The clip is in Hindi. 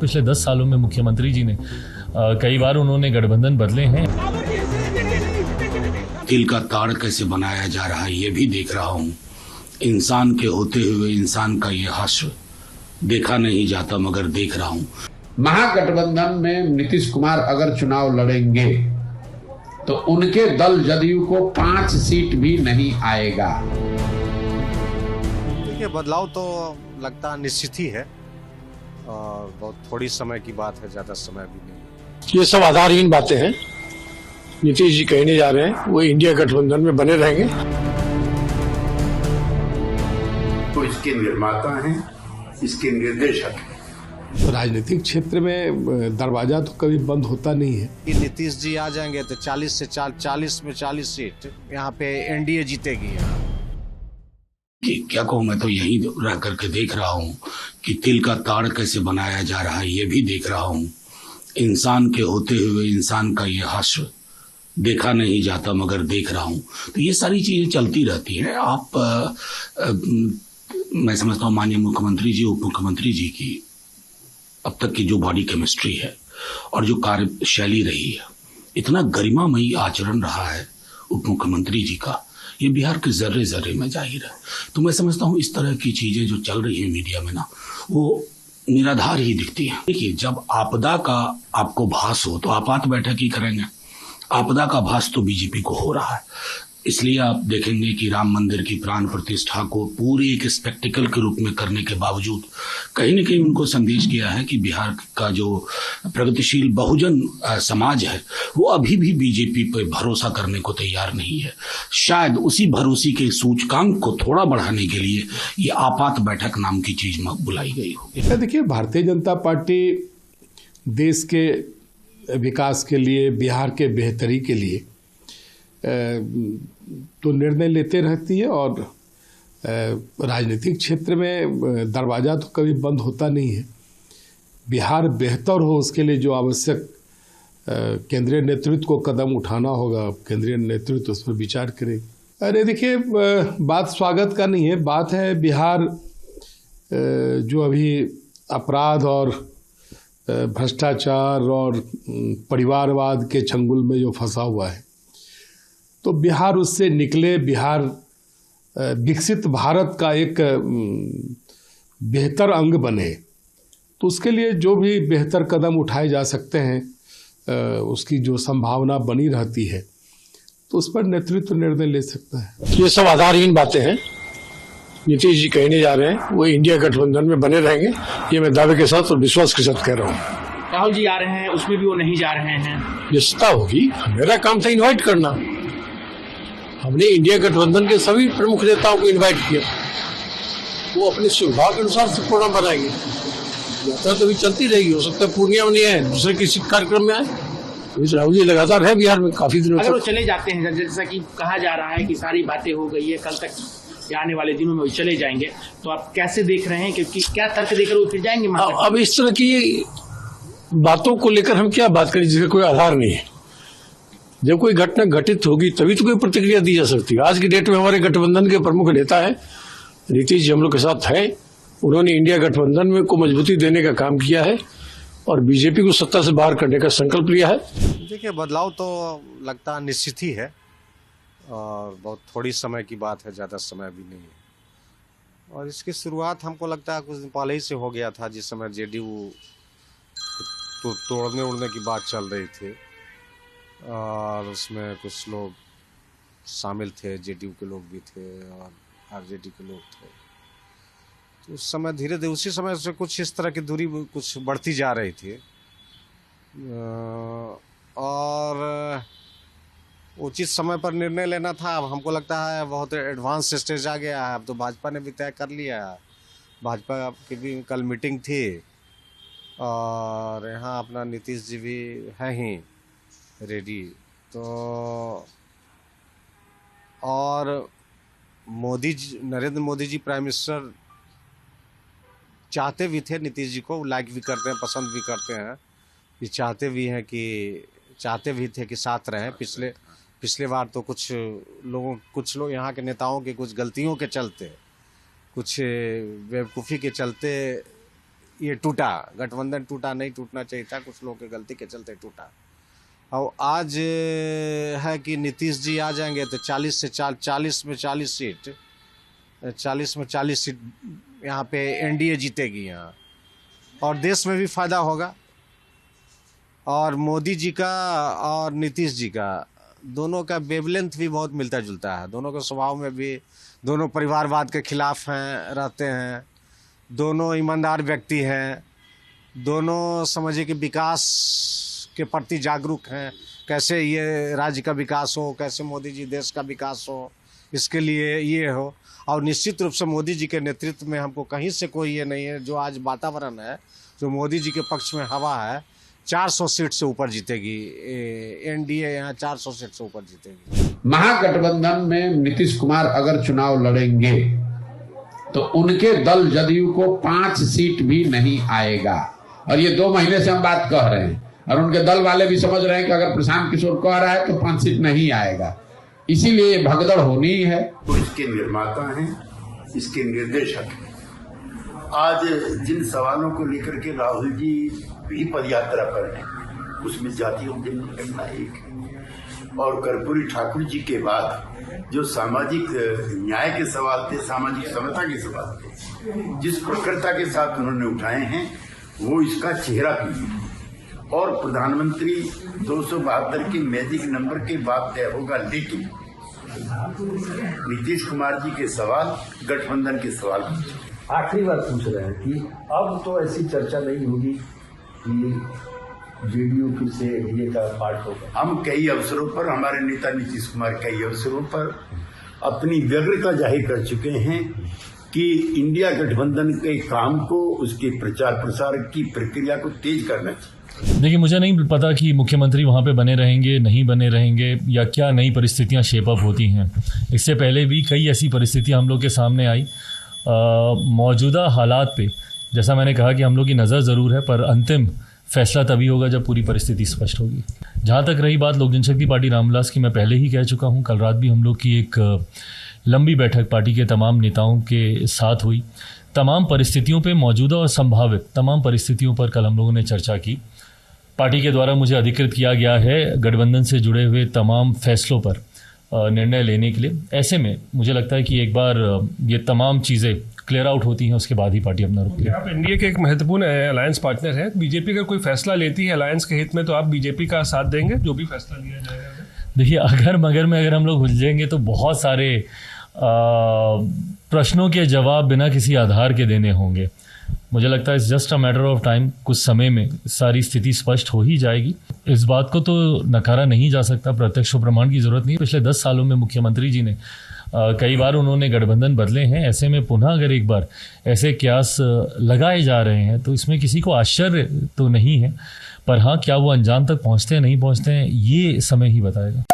पिछले 10 सालों में मुख्यमंत्री जी ने कई बार उन्होंने गठबंधन बदले हैं। तिल का ताड़ कैसे बनाया जा रहा है ये भी देख रहा हूँ। इंसान के होते हुए इंसान का ये हश्र देखा नहीं जाता, मगर देख रहा हूँ। महागठबंधन में नीतीश कुमार अगर चुनाव लड़ेंगे तो उनके दल जदयू को 5 सीट भी नहीं आएगा। देखिए, बदलाव तो लगता निश्चित ही है और बहुत थोड़ी समय की बात है, ज्यादा समय भी नहीं। ये सब आधारहीन बातें हैं। नीतीश जी कहने जा रहे हैं वो इंडिया गठबंधन में बने रहेंगे। तो इसके निर्माता हैं, इसके निर्देशक हैं। राजनीतिक क्षेत्र में दरवाजा तो कभी बंद होता नहीं है। कि नीतीश जी आ जाएंगे तो 40 में 40 सीट यहाँ पे एनडीए जीतेगी। क्या कहूँ, मैं तो यहीं रह करके देख रहा हूँ कि तिल का ताड़ कैसे बनाया जा रहा है ये भी देख रहा हूँ। इंसान के होते हुए इंसान का ये हश्र देखा नहीं जाता, मगर देख रहा हूँ। तो ये सारी चीजें चलती रहती हैं। मैं समझता हूँ माननीय मुख्यमंत्री जी, उप मुख्यमंत्री जी की अब तक की जो बॉडी केमिस्ट्री है और जो कार्यशैली रही है, इतना गरिमामयी आचरण रहा है उप मुख्यमंत्री जी का, ये बिहार के जर्रे जर्रे में जाहिर है। तो मैं समझता हूँ इस तरह की चीजें जो चल रही है मीडिया में ना, वो निराधार ही दिखती है। देखिए, जब आपदा का आपको भास हो तो आपात बैठक ही करेंगे। आपदा का भास तो बीजेपी को हो रहा है। इसलिए आप देखेंगे कि राम मंदिर की प्राण प्रतिष्ठा को पूरे एक स्पेक्टिकल के रूप में करने के बावजूद कहीं न कहीं उनको संदेश किया है कि बिहार का जो प्रगतिशील बहुजन समाज है वो अभी भी बीजेपी पर भरोसा करने को तैयार नहीं है। शायद उसी भरोसे के सूचकांक को थोड़ा बढ़ाने के लिए ये आपात बैठक नाम की चीज बुलाई गई होगी। देखिए, भारतीय जनता पार्टी देश के विकास के लिए, बिहार के बेहतरी के लिए तो निर्णय लेते रहती है और राजनीतिक क्षेत्र में दरवाजा तो कभी बंद होता नहीं है। बिहार बेहतर हो उसके लिए जो आवश्यक केंद्रीय नेतृत्व को कदम उठाना होगा, केंद्रीय नेतृत्व उस पर विचार करे। अरे देखिए, बात स्वागत का नहीं है, बात है बिहार जो अभी अपराध और भ्रष्टाचार और परिवारवाद के चंगुल में जो फंसा हुआ है, तो बिहार उससे निकले, बिहार विकसित भारत का एक बेहतर अंग बने। तो उसके लिए जो भी बेहतर कदम उठाए जा सकते हैं, उसकी जो संभावना बनी रहती है, तो उस पर नेतृत्व निर्णय ले सकता है। ये सब आधारहीन बातें हैं। नीतीश जी कहने जा रहे हैं वो इंडिया गठबंधन में बने रहेंगे। ये मैं दावे के साथ और विश्वास के साथ कह रहा हूँ। राहुल जी आ रहे हैं, उसमें भी वो नहीं जा रहे हैं। निश्चितता होगी। मेरा काम था इन्वाइट करना। हमने इंडिया गठबंधन के सभी प्रमुख नेताओं को इनवाइट किया, वो अपनी सुविधा के अनुसार से प्रोग्राम बनाएंगे। यात्रा तो भी चलती रहेगी। हो सकता है पूर्णिया में नहीं है, दूसरे किसी कार्यक्रम में आए। राहुल जी लगातार है बिहार में काफी दिनों अगर वो चले जाते हैं, जैसा कि कहा जा रहा है कि सारी बातें हो गई है, कल तक या आने वाले दिनों में वो चले जाएंगे, तो आप कैसे देख रहे हैं? क्योंकि क्या तर्क देकर वो फिर जाएंगे? अब इस तरह की बातों को लेकर हम क्या बात करें जिसका कोई आधार नहीं है। जब कोई घटना घटित होगी तभी तो कोई प्रतिक्रिया दी जा सकती है। आज की डेट में हमारे गठबंधन के प्रमुख नेता है नीतीश जी, हम लोग के साथ है। उन्होंने इंडिया गठबंधन में को मजबूती देने का काम किया है और बीजेपी को सत्ता से बाहर करने का संकल्प लिया है। देखिए, बदलाव तो लगता निश्चित ही है और बहुत थोड़ी समय की बात है, ज़्यादा समय भी नहीं है। और इसकी शुरुआत हमको लगता है कुछ दिन पहले ही से हो गया था, जिस समय जेडीयू तोड़ने उड़ने की बात चल रही थी और उसमें कुछ लोग शामिल थे, जेडीयू के लोग भी थे और आरजेडी के लोग थे। तो उस समय धीरे धीरे उसी समय से कुछ इस तरह की दूरी कुछ बढ़ती जा रही थी और उचित समय पर निर्णय लेना था। अब हमको लगता है बहुत एडवांस स्टेज आ गया है। अब तो भाजपा ने भी तय कर लिया है। भाजपा की भी कल मीटिंग थी और यहाँ अपना नीतीश जी भी है ही रेडी। तो और नरेंद्र मोदी जी प्राइम मिनिस्टर चाहते भी थे, नीतीश जी को लाइक भी करते हैं, पसंद भी करते हैं, कि चाहते भी थे कि साथ रहें। पिछले बार तो कुछ लोग यहाँ के नेताओं के कुछ गलतियों के चलते, कुछ बेवकूफ़ी के चलते ये टूटा, गठबंधन टूटा, नहीं टूटना चाहिए था, कुछ लोगों की गलती के चलते टूटा। और आज है कि नीतीश जी आ जाएंगे तो 40 में 40 सीट यहाँ पे एनडीए जीतेगी यहाँ, और देश में भी फायदा होगा। और मोदी जी का और नीतीश जी का दोनों का वेवलेंथ भी बहुत मिलता जुलता है, दोनों के स्वभाव में भी, दोनों परिवारवाद के खिलाफ हैं, रहते हैं, दोनों ईमानदार व्यक्ति हैं, दोनों समझिए कि विकास के प्रति जागरूक हैं, कैसे ये राज्य का विकास हो, कैसे मोदी जी देश का विकास हो, इसके लिए ये हो। और निश्चित रूप से मोदी जी के नेतृत्व में हमको कहीं से कोई ये नहीं है, जो आज वातावरण है, जो मोदी जी के पक्ष में हवा है, 400 सीट से ऊपर जीतेगी एनडीए, यहाँ 400 सीट से ऊपर जीतेगी। महागठबंधन में नीतीश कुमार अगर चुनाव लड़ेंगे तो उनके दल जदयू को 5 सीट भी नहीं आएगा। और ये 2 महीने से हम बात कह रहे हैं, और उनके दल वाले भी समझ रहे हैं कि अगर प्रशांत किशोर कह रहा है तो 5 सीट नहीं आएगा। इसीलिए भगदड़ होनी ही है। तो इसके निर्माता हैं, इसके निर्देशक हैं। आज जिन सवालों को लेकर के राहुल जी भी पदयात्रा पर हैं, उसमें जातीय जनगणना एक है, और कर्पूरी ठाकुर जी के बाद जो सामाजिक न्याय के सवाल थे, सामाजिक समता के सवाल थे, जिस प्रखरता के साथ उन्होंने उठाए हैं, वो इसका चेहरा भी है। और प्रधानमंत्री 272 के मैजिक नंबर के बाद तय होगा, लेकिन नीतीश कुमार जी के सवाल गठबंधन के सवाल आखिरी बात पूछ रहे हैं कि अब तो ऐसी चर्चा नहीं होगी कि जेडीयू फिर से एनडीए का पार्ट होगा। हम कई अवसरों पर, हमारे नेता नीतीश कुमार कई अवसरों पर अपनी व्यग्रता जाहिर कर चुके हैं कि इंडिया गठबंधन के काम को, उसके प्रचार प्रसार की प्रक्रिया को तेज करना चाहिए। देखिए, मुझे नहीं पता कि मुख्यमंत्री वहाँ पे बने रहेंगे, नहीं बने रहेंगे, या क्या नई परिस्थितियाँ शेप अप होती हैं। इससे पहले भी कई ऐसी परिस्थितियाँ हम लोग के सामने आई। मौजूदा हालात पे जैसा मैंने कहा कि हम लोग की नज़र ज़रूर है, पर अंतिम फैसला तभी होगा जब पूरी परिस्थिति स्पष्ट होगी। जहाँ तक रही बात लोक जनशक्ति पार्टी रामविलास की, मैं पहले ही कह चुका हूँ, कल रात भी हम लोग की एक लंबी बैठक पार्टी के तमाम नेताओं के साथ हुई। तमाम परिस्थितियों पे, मौजूदा और संभावित तमाम परिस्थितियों पर कल हम लोगों ने चर्चा की। पार्टी के द्वारा मुझे अधिकृत किया गया है गठबंधन से जुड़े हुए तमाम फैसलों पर निर्णय लेने के लिए। ऐसे में मुझे लगता है कि एक बार ये तमाम चीज़ें क्लियर आउट होती हैं, उसके बाद ही पार्टी अपना रुख ले। आप एनडीए के एक महत्वपूर्ण अलायंस पार्टनर है। बीजेपी अगर कोई फैसला लेती है अलायंस के हित में, तो आप बीजेपी का साथ देंगे जो भी फैसला लिया जाएगा? देखिए, अगर मगर में अगर हम लोग उलझेंगे तो बहुत सारे प्रश्नों के जवाब बिना किसी आधार के देने होंगे। मुझे लगता है it's just a matter of time, कुछ समय में सारी स्थिति स्पष्ट हो ही जाएगी। इस बात को तो नकारा नहीं जा सकता, प्रत्यक्ष प्रमाण की जरूरत नहीं। पिछले 10 सालों में मुख्यमंत्री जी ने कई बार उन्होंने गठबंधन बदले हैं। ऐसे में पुनः अगर एक बार ऐसे क्यास लगाए जा रहे हैं तो इसमें किसी को आश्चर्य तो नहीं है, पर हाँ, क्या वो अंजाम तक पहुँचते हैं नहीं पहुँचते हैं, ये समय ही बताएगा।